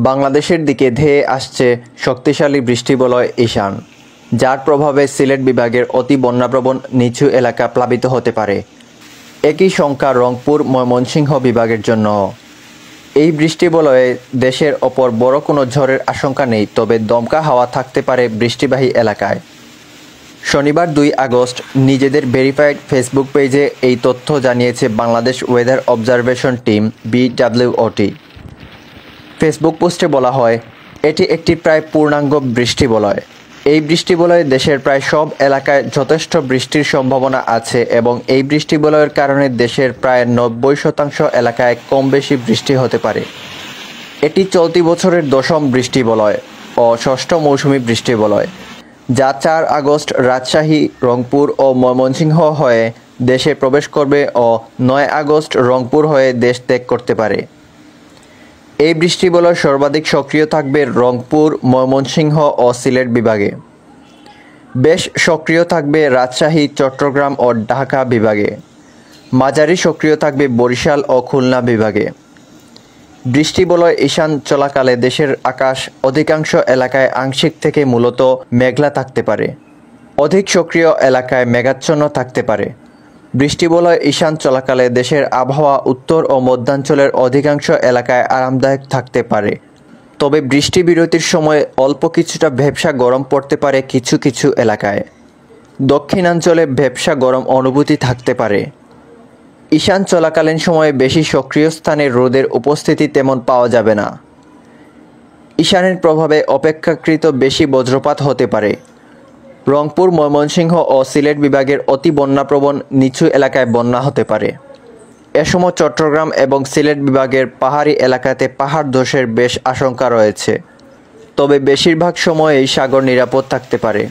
বাংলাদেশের দিকে ধেয়ে আসছে শক্তিশালী বৃষ্টিবলয় ঈশান, যার প্রভাবে সিলেট বিভাগের অতি বন্যাপ্রবণ নিচু এলাকা প্লাবিত হতে পারে। একই সংখ্যা রংপুর, ময়মনসিংহ বিভাগের জন্য। এই বৃষ্টিবলয়ে দেশের ওপর বড় কোনো ঝড়ের আশঙ্কা নেই, তবে দমকা হাওয়া থাকতে পারে বৃষ্টিবাহী এলাকায়। শনিবার 2 আগস্ট নিজেদের ভেরিফাইড ফেসবুক পেজে এই তথ্য জানিয়েছে Bangladesh weather observation team BWOT। Facebook পোস্টে বলা হয়, এটি একটি প্রায় পূর্ণাঙ্গ বৃষ্টিবলয়। এই বৃষ্টিবলয়ে দেশের প্রায় সব এলাকায় যথেষ্ট বৃষ্টির সম্ভাবনা আছে এবং এই বৃষ্টিবলয়ের কারণে দেশের প্রায় 90% এলাকায় কম বেশি বৃষ্টি হতে পারে। এটি চলতি বছরের 10ম বৃষ্টিবলয় ও 6ষ্ঠ মৌসুমি বৃষ্টিবলয়, যা 4 আগস্ট রাজশাহী, রংপুর ও ময়মনসিংহ হয়ে দেশে প্রবেশ করবে ও 9 আগস্ট রংপুর হয়ে দেশ ত্যাগ করতে পারে। এই বৃষ্টিবলয় সর্বাধিক সক্রিয় থাকবে রংপুর, ময়মনসিংহ ও সিলেট বিভাগে। বেশ সক্রিয় থাকবে রাজশাহী, চট্টগ্রাম ও ঢাকা বিভাগে। মাঝারি সক্রিয় থাকবে বরিশাল ও খুলনা বিভাগে। বৃষ্টিবলয় ঈশান চলাকালে দেশের আকাশ অধিকাংশ এলাকায় আংশিক থেকে মূলত মেঘলা থাকতে পারে। অধিক সক্রিয় এলাকায় মেঘাচ্ছন্ন থাকতে পারে। বৃষ্টিবলয় ঈশান চলাকালে দেশের আবহাওয়া উত্তর ও মধ্যাঞ্চলের অধিকাংশ এলাকায় আরামদায়ক থাকতে পারে, তবে বৃষ্টি বিরতির সময় অল্প কিছুটা ভ্যাপসা গরম পড়তে পারে কিছু কিছু এলাকায়। দক্ষিণাঞ্চলে ভ্যাপসা গরম অনুভূতি থাকতে পারে। ঈশান চলাকালীন সময়ে বেশি সক্রিয় স্থানে রোদের উপস্থিতি তেমন পাওয়া যাবে না। ঈশানের প্রভাবে অপেক্ষাকৃত বেশি বজ্রপাত হতে পারে। রংপুর, ময়মনসিংহ ও সিলেট বিভাগের অতি বন্যাপ্রবণ নিচু এলাকায় বন্যা হতে পারে। এ সময় চট্টগ্রাম এবং সিলেট বিভাগের পাহাড়ি এলাকাতে পাহাড় ধসের বেশ আশঙ্কা রয়েছে, তবে বেশিরভাগ সময়েই সাগর নিরাপদ থাকতে পারে।